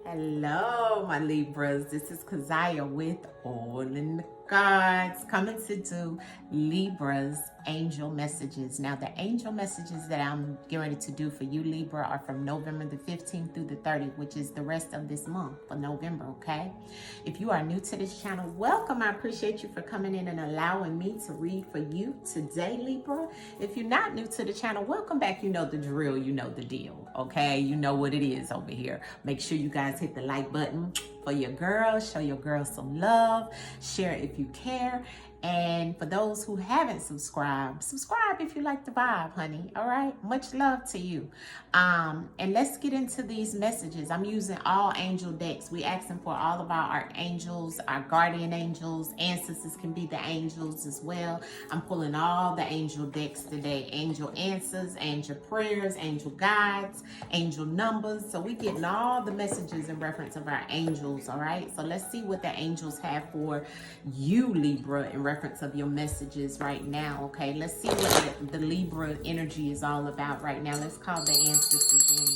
Hello, my Libras. This is Kazaya with All in the Cards, coming to do Libra's angel messages. Now, the angel messages that I'm getting ready to do for you, Libra, are from November the 15th through the 30th, which is the rest of this month for November, okay? If you are new to this channel, welcome. I appreciate you for coming in and allowing me to read for you today, Libra. If you're not new to the channel, welcome back. You know the drill, you know the deal, okay? You know what it is over here. Make sure you guys hit the like button for your girl. Show your girl some love. Share if you care. And for those who haven't subscribed, subscribe if you like the vibe, honey. All right. Much love to you. And let's get into these messages. I'm using all angel decks. We asking for all of our archangels, our guardian angels, ancestors can be the angels as well. I'm pulling all the angel decks today. Angel answers, angel prayers, angel guides, angel numbers. So we getting all the messages in reference of our angels. All right. So let's see what the angels have for you, Libra, in reference of your messages right now. Okay, let's see what the Libra energy is all about right now. Let's call the ancestors in.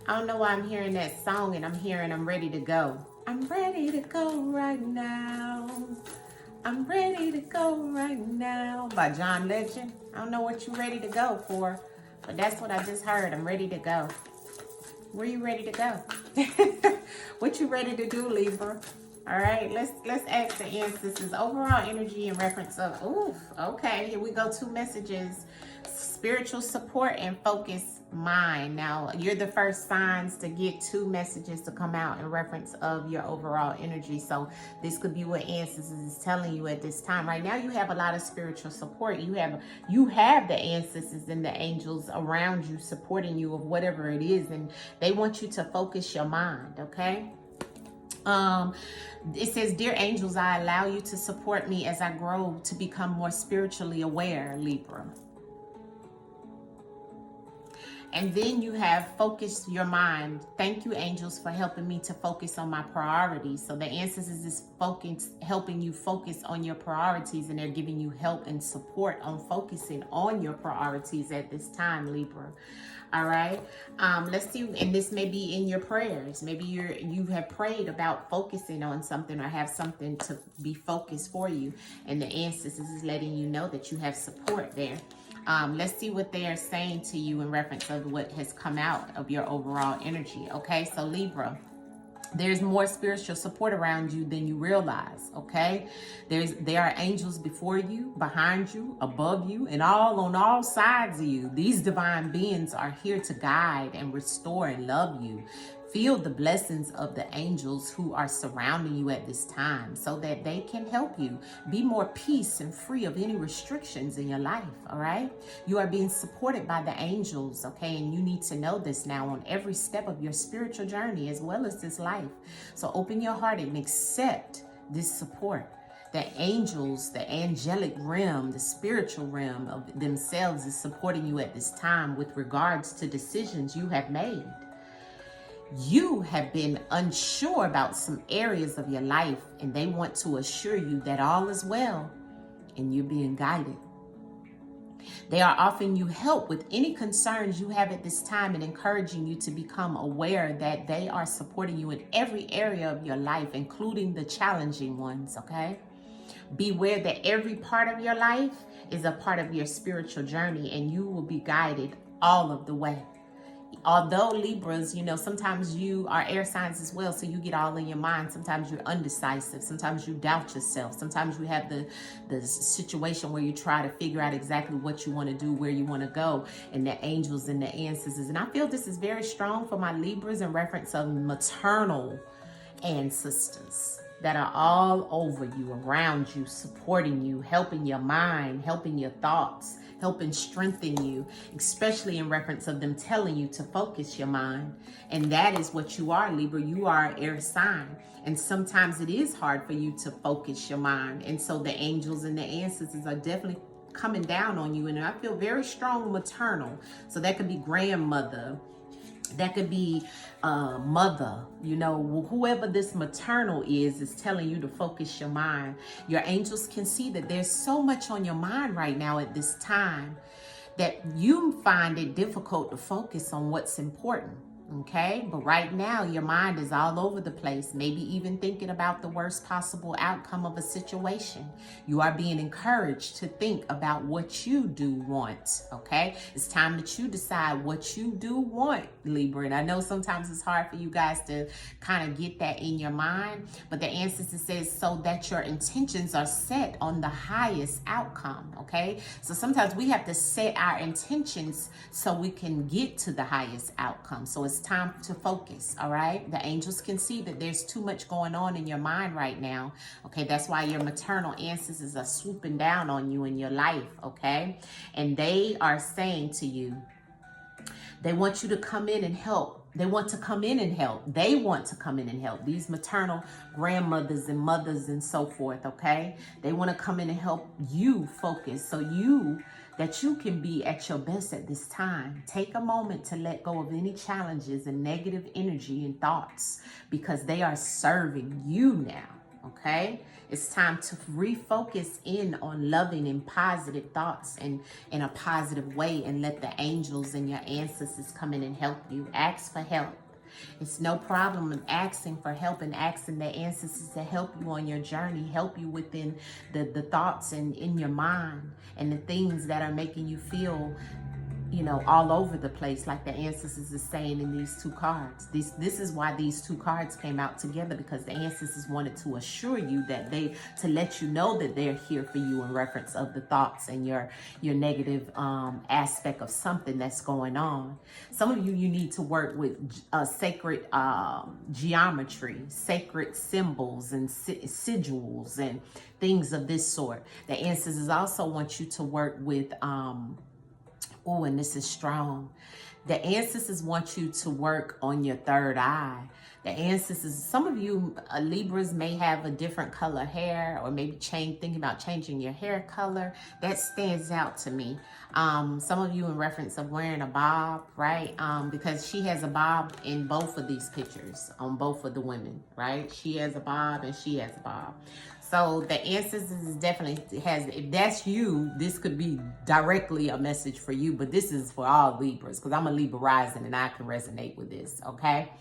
I don't know why I'm hearing that song and I'm hearing I'm ready to go. I'm ready to go right now. I'm ready to go right now by John Legend. I don't know what you're ready to go for, but that's what I just heard. I'm ready to go. Where you ready to go? What you ready to do, Libra? All right, let's ask the ancestors overall energy in reference of, oof, okay, here we go, 2 messages. Spiritual support and focus mind. Now, you're the first signs to get 2 messages to come out in reference of your overall energy. So this could be what ancestors is telling you at this time. Right now, you have a lot of spiritual support. You have the ancestors and the angels around you supporting you of whatever it is, and they want you to focus your mind, okay? It says, dear angels, I allow you to support me as I grow to become more spiritually aware, Libra. And then you have focused your mind. Thank you, angels, for helping me to focus on my priorities. So the ancestors is helping you focus on your priorities, and they're giving you help and support on focusing on your priorities at this time, Libra. All right. Let's see. And this may be in your prayers. Maybe you have prayed about focusing on something or have something to be focused for you. And the ancestors is letting you know that you have support there. Let's see what they are saying to you in reference of what has come out of your overall energy. Okay, so Libra, there's more spiritual support around you than you realize, okay? There are angels before you, behind you, above you, and all on all sides of you. These divine beings are here to guide and restore and love you. Feel the blessings of the angels who are surrounding you at this time so that they can help you be more peace and free of any restrictions in your life, all right? You are being supported by the angels, okay? And you need to know this now on every step of your spiritual journey as well as this life. So open your heart and accept this support. The angels, the angelic realm, the spiritual realm of themselves is supporting you at this time with regards to decisions you have made. You have been unsure about some areas of your life, and they want to assure you that all is well and you're being guided. They are offering you help with any concerns you have at this time and encouraging you to become aware that they are supporting you in every area of your life, including the challenging ones, okay? Beware that every part of your life is a part of your spiritual journey, and you will be guided all of the way. Although Libras, sometimes you are air signs as well, so you get all in your mind. Sometimes you're undecisive. Sometimes you doubt yourself. Sometimes you have the situation where you try to figure out exactly what you want to do, where you want to go, and the angels and the ancestors. And I feel this is very strong for my Libras in reference of maternal ancestors that are all over you, around you, supporting you, helping your mind, helping your thoughts, helping strengthen you, especially in reference of them telling you to focus your mind. And that is what you are, Libra. You are an air sign. And sometimes it is hard for you to focus your mind. And so the angels and the ancestors are definitely coming down on you. And I feel very strong maternal. So that could be grandmother. That could be mother, you know, whoever this maternal is telling you to focus your mind. Your angels can see that there's so much on your mind right now at this time that you find it difficult to focus on what's important. Okay, but right now your mind is all over the place, maybe even thinking about the worst possible outcome of a situation. You are being encouraged to think about what you do want. Okay, it's time that you decide what you do want, Libra. And I know sometimes it's hard for you guys to kind of get that in your mind, but the ancestor says so that your intentions are set on the highest outcome. Okay, so sometimes we have to set our intentions so we can get to the highest outcome. So it's time to focus. All right, the angels can see that there's too much going on in your mind right now. Okay, that's why your maternal ancestors are swooping down on you in your life. Okay, and they are saying to you, they want you to come in and help. They want to come in and help. They want to come in and help. These maternal grandmothers and mothers and so forth, okay? They want to come in and help you focus so that you can be at your best at this time. Take a moment to let go of any challenges and negative energy and thoughts because they are serving you now, okay? It's time to refocus in on loving and positive thoughts and in a positive way, and let the angels and your ancestors come in and help you. Ask for help. It's no problem in asking for help and asking the ancestors to help you on your journey, help you within the thoughts and in your mind and the things that are making you feel, you know, all over the place, like the ancestors is saying in these two cards. This is why these two cards came out together, because the ancestors wanted to assure you that to let you know that they're here for you in reference of the thoughts and your negative aspect of something that's going on. Some of you need to work with sacred geometry, sacred symbols and sigils and things of this sort. The ancestors also want you to work with oh, and this is strong. The ancestors want you to work on your third eye. The ancestors, some of you Libras may have a different color hair, or maybe thinking about changing your hair color. That stands out to me. Some of you in reference of wearing a bob, right? Because she has a bob in both of these pictures, on both of the women, right? She has a bob and she has a bob. So the ancestors definitely if that's you, this could be directly a message for you, but this is for all Libras, because I'm a Libra rising and I can resonate with this, okay?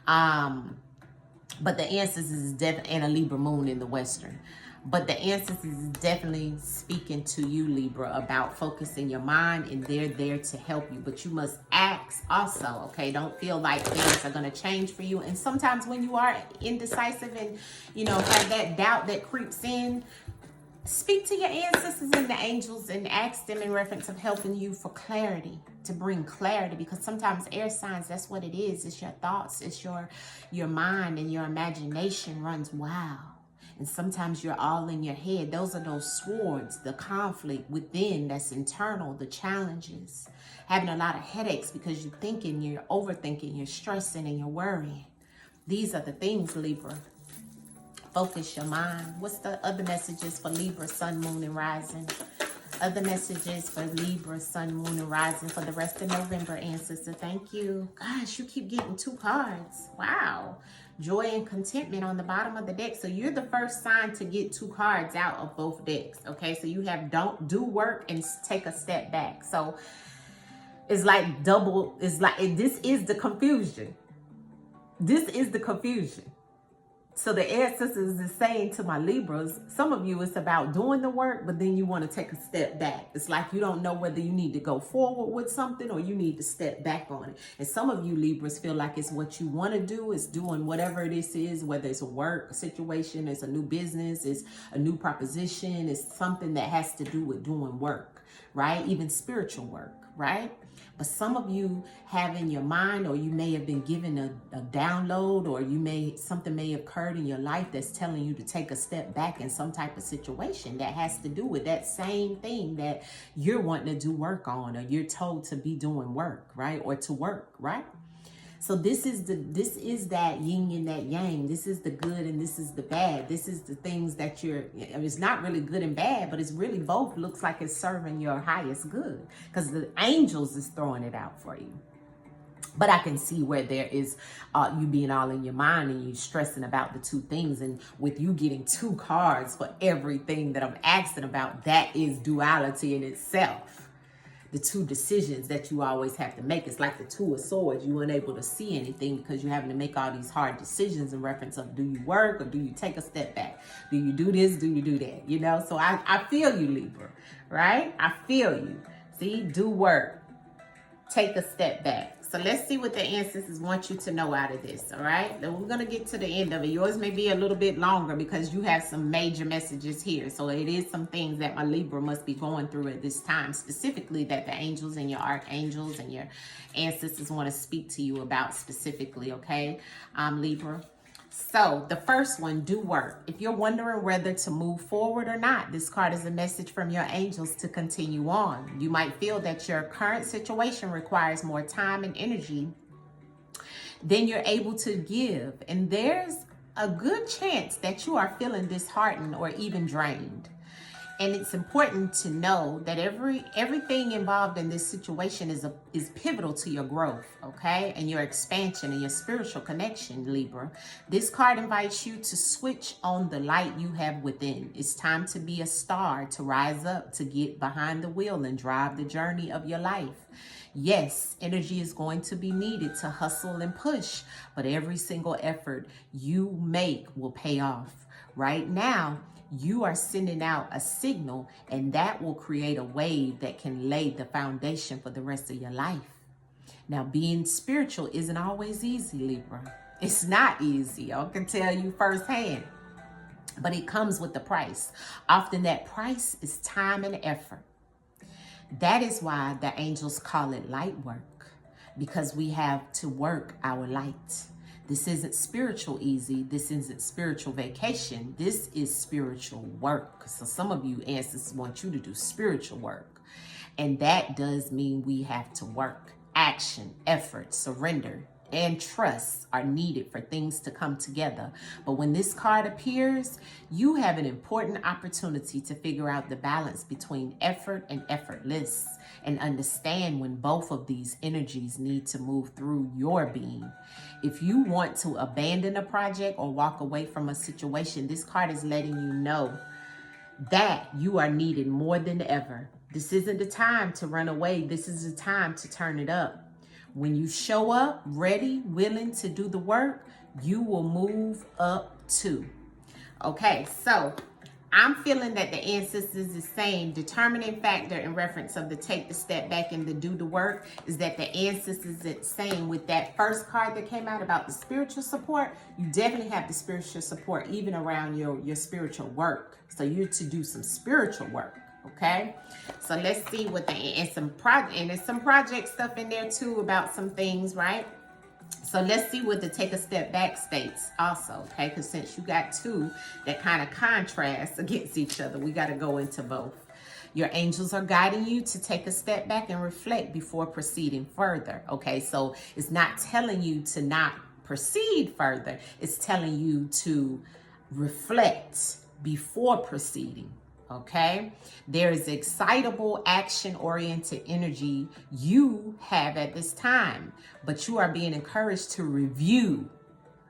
But the ancestors is definitely, and a Libra moon in the Western. But the ancestors is definitely speaking to you, Libra, about focusing your mind, and they're there to help you. But you must ask also, okay? Don't feel like things are going to change for you. And sometimes when you are indecisive and, you know, have that doubt that creeps in, speak to your ancestors and the angels and ask them in reference of helping you for clarity, to bring clarity, because sometimes air signs, that's what it is. It's your thoughts, it's your mind, and your imagination runs wild. And sometimes you're all in your head. Those are those swords, the conflict within that's internal, the challenges. Having a lot of headaches because you're thinking, you're overthinking, you're stressing, and you're worrying. These are the things, Libra. Focus your mind. What's the other messages for Libra, Sun, Moon, and Rising? Other messages for Libra, Sun, Moon, and Rising for the rest of November, ancestor. Thank you. Gosh, you keep getting two cards. Wow. Joy and contentment on the bottom of the deck. So you're the first sign to get two cards out of both decks. Okay, so you have don't do work and take a step back. So it's like double, it's like, this is the confusion. This is the confusion. So the ancestors is saying to my Libras, some of you, it's about doing the work, but then you want to take a step back. It's like you don't know whether you need to go forward with something or you need to step back on it. And some of you Libras feel like it's what you want to do, is doing whatever this is, whether it's a work situation, it's a new business, it's a new proposition, it's something that has to do with doing work, right? Even spiritual work, right? But some of you have in your mind, or you may have been given a download, or something may have occurred in your life that's telling you to take a step back in some type of situation that has to do with that same thing that you're wanting to do work on, or you're told to be doing work, right? Or to work, right? So this is that yin and that yang. This is the good and this is the bad. This is the things that it's not really good and bad, but it's really both. Looks like it's serving your highest good, because the angels is throwing it out for you. But I can see where there is you being all in your mind and you stressing about the two things. And with you getting 2 cards for everything that I'm asking about, that is duality in itself. The 2 decisions that you always have to make. It's like the 2 of swords. You weren't able to see anything because you're having to make all these hard decisions in reference of, do you work or do you take a step back? Do you do this? Do you do that? You know, so I feel you, Libra, right? I feel you. See, do work. Take a step back. So let's see what the ancestors want you to know out of this, all right? Then we're going to get to the end of it. Yours may be a little bit longer because you have some major messages here. So it is some things that my Libra must be going through at this time, specifically that the angels and your archangels and your ancestors want to speak to you about specifically, okay, Libra? So the first one, do work. If you're wondering whether to move forward or not, this card is a message from your angels to continue on. You might feel that your current situation requires more time and energy than you're able to give. And there's a good chance that you are feeling disheartened or even drained. And it's important to know that everything involved in this situation is pivotal to your growth, okay? And your expansion and your spiritual connection, Libra. This card invites you to switch on the light you have within. It's time to be a star, to rise up, to get behind the wheel and drive the journey of your life. Yes, energy is going to be needed to hustle and push, but every single effort you make will pay off. Right now, you are sending out a signal, and that will create a wave that can lay the foundation for the rest of your life. Now, being spiritual isn't always easy, Libra. It's not easy. I can tell you firsthand. But it comes with the price. Often that price is time and effort. That is why the angels call it light work, because we have to work our light. This isn't spiritual easy. This isn't spiritual vacation. This is spiritual work. So some of you ancestors want you to do spiritual work. And that does mean we have to work. Action, effort, surrender, and trust are needed for things to come together. But when this card appears, you have an important opportunity to figure out the balance between effort and effortless, and understand when both of these energies need to move through your being. If you want to abandon a project or walk away from a situation, this card is letting you know that you are needed more than ever. This isn't the time to run away. This is the time to turn it up. When you show up ready, willing to do the work, you will move up too. Okay, so I'm feeling that the ancestors is saying determining factor in reference of the take the step back and the do the work is that the ancestors is saying with that first card that came out about the spiritual support, you definitely have the spiritual support even around your spiritual work. So you're to do some spiritual work. Okay, so let's see what and there's some project stuff in there too about some things, right? So let's see what the take a step back states also, okay? Because since you got 2 that kind of contrast against each other, we got to go into both. Your angels are guiding you to take a step back and reflect before proceeding further, okay? So it's not telling you to not proceed further. It's telling you to reflect before proceeding. Okay, there is excitable, action-oriented energy you have at this time, but you are being encouraged to review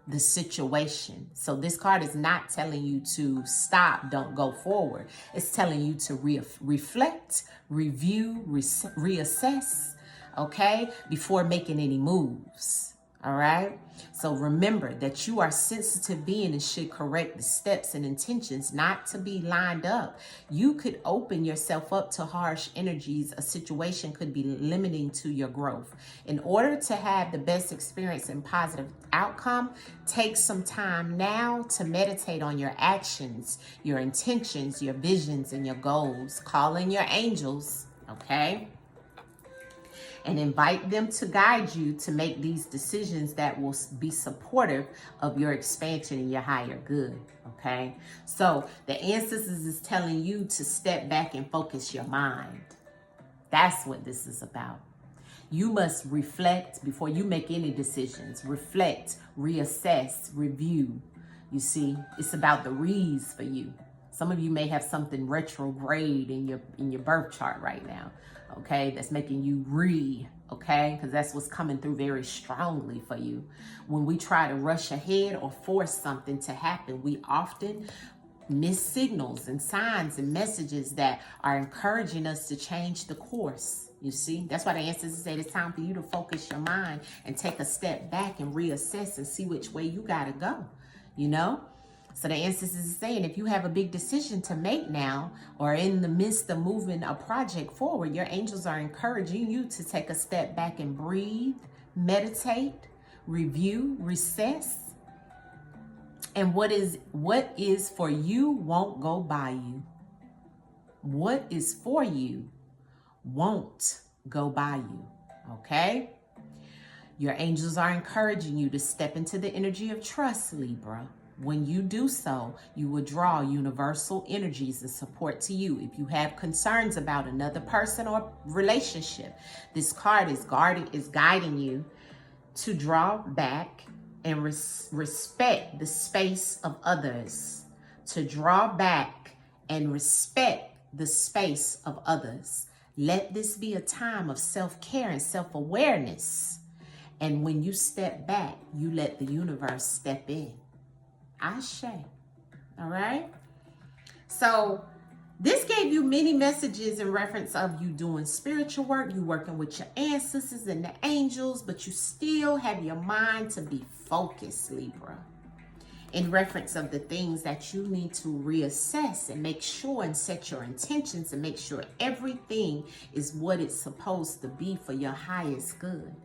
the situation. So this card is not telling you to stop, don't go forward. It's telling you to reflect, review, reassess, okay, before making any moves. All right. So remember that you are sensitive being and should correct the steps and intentions not to be lined up. You could open yourself up to harsh energies. A situation could be limiting to your growth. In order to have the best experience and positive outcome, take some time now to meditate on your actions, your intentions, your visions, and your goals. Call in your angels, okay? And invite them to guide you to make these decisions that will be supportive of your expansion and your higher good, okay? So the ancestors is telling you to step back and focus your mind. That's what this is about. You must reflect before you make any decisions. Reflect, reassess, review. You see, it's about the re's for you. Some of you may have something retrograde in your birth chart right now, okay? That's making you okay? Because that's what's coming through very strongly for you. When we try to rush ahead or force something to happen, we often miss signals and signs and messages that are encouraging us to change the course. You see, that's why the ancestors say it's time for you to focus your mind and take a step back and reassess and see which way you got to go, you know? So the ancestors is saying if you have a big decision to make now or in the midst of moving a project forward, your angels are encouraging you to take a step back and breathe, meditate, review, recess. And what is for you won't go by you. What is for you won't go by you, okay? Your angels are encouraging you to step into the energy of trust, Libra. When you do so, you will draw universal energies and support to you. If you have concerns about another person or relationship, this card is guiding you to draw back and respect the space of others. To draw back and respect the space of others. Let this be a time of self-care and self-awareness. And when you step back, you let the universe step in. Ashe. All right? So this gave you many messages in reference of you doing spiritual work, you working with your ancestors and the angels, but you still have your mind to be focused, Libra. In reference of the things that you need to reassess and make sure and set your intentions and make sure everything is what it's supposed to be for your highest good.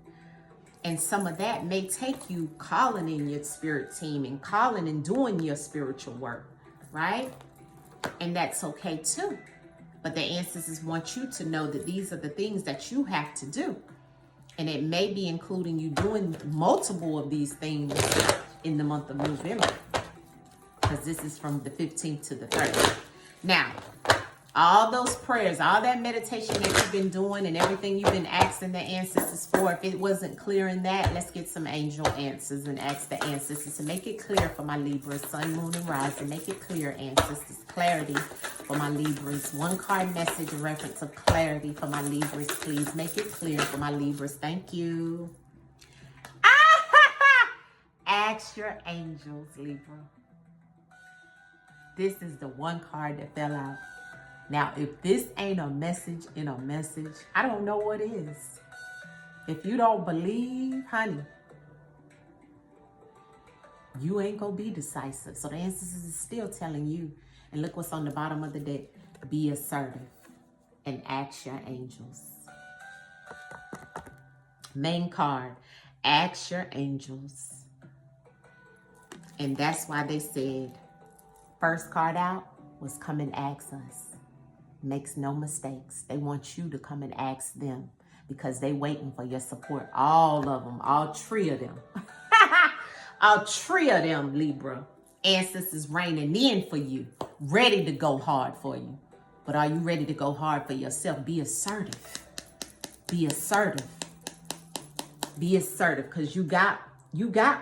And some of that may take you calling in your spirit team and calling and doing your spiritual work, right? And that's okay too. But the ancestors want you to know that these are the things that you have to do. And it may be including you doing multiple of these things in the month of November. Because this is from the 15th to the 30th. Now, all those prayers, all that meditation that you've been doing and everything you've been asking the ancestors for, if it wasn't clear in that, let's get some angel answers and ask the ancestors to make it clear for my Libras, sun, moon, and rising. Make it clear, ancestors. Clarity for my Libras. One card message in reference of clarity for my Libras, please. Make it clear for my Libras. Thank you. Ask your angels, Libra. This is the one card that fell out. Now, if this ain't a message in a message, I don't know what is. If you don't believe, honey, you ain't gonna be decisive. So the ancestors is still telling you. And look what's on the bottom of the deck. Be assertive and ask your angels. Main card, ask your angels. And that's why they said, first card out was come and ask us. Makes no mistakes. They want you to come and ask them because they waiting for your support. All of them, all three of them. All three of them, Libra. Ancestors raining in for you, ready to go hard for you. But are you ready to go hard for yourself? Be assertive. Be assertive. Be assertive because you got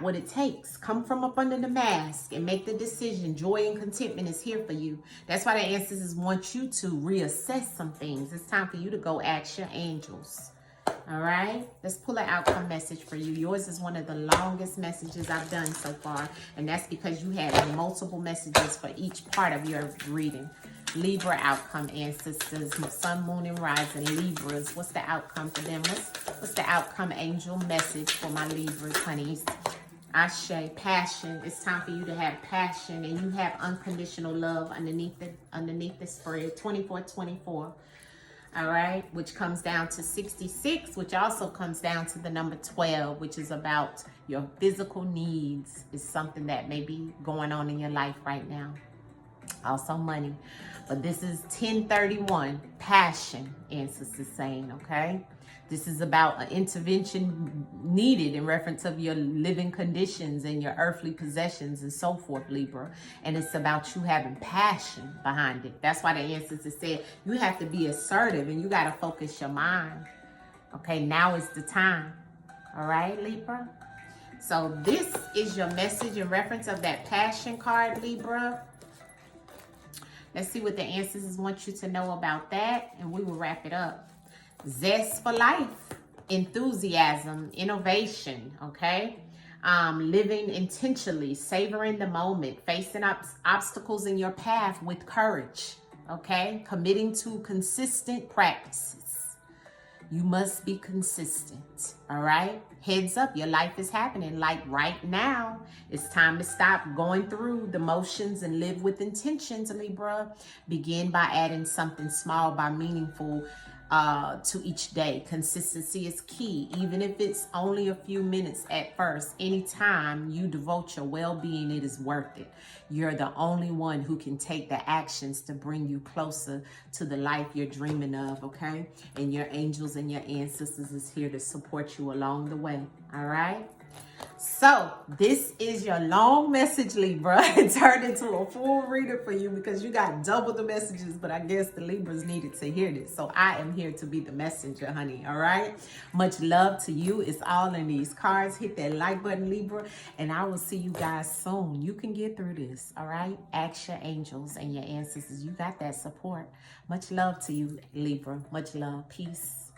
what it takes. Come from up under the mask and make the decision. Joy and contentment is here for you. That's why the ancestors want you to reassess some things. It's time for you to go ask your angels. All right? Let's pull an outcome message for you. Yours is one of the longest messages I've done so far. And that's because you had multiple messages for each part of your reading. Libra outcome, ancestors, sun, moon, and rising, Libras. What's the outcome for them? What's the outcome angel message for my Libras, honeys? Ashe, passion. It's time for you to have passion, and you have unconditional love underneath the spread. 2424. All right, which comes down to 66, which also comes down to the number 12, which is about your physical needs. Is something that may be going on in your life right now. Also money. But this is 1031, passion, ancestors saying, okay? This is about an intervention needed in reference of your living conditions and your earthly possessions and so forth, Libra. And it's about you having passion behind it. That's why the ancestors said you have to be assertive and you got to focus your mind. Okay, now is the time. All right, Libra? So this is your message in reference of that passion card, Libra. Let's see what the ancestors want you to know about that, and we will wrap it up. Zest for life, enthusiasm, innovation, okay? Living intentionally, savoring the moment, facing obstacles in your path with courage, okay? Committing to consistent practices. You must be consistent, all right? Heads up, your life is happening like right now. It's time to stop going through the motions and live with intentions, Libra. Begin by adding something small by meaningful to each day. Consistency is key, even if it's only a few minutes at first. Anytime you devote your well-being, it is worth it. You're the only one who can take the actions to bring you closer to the life you're dreaming of, okay? And your angels and your ancestors is here to support you along the way, all right? So this is your long message, Libra. It turned into a full reader for you because you got double the messages, but I guess the Libras needed to hear this. So I am here to be the messenger, honey. All right. Much love to you. It's all in these cards. Hit that like button, Libra, and I will see you guys soon. You can get through this. All right. Ask your angels and your ancestors. You got that support. Much love to you, Libra. Much love. Peace.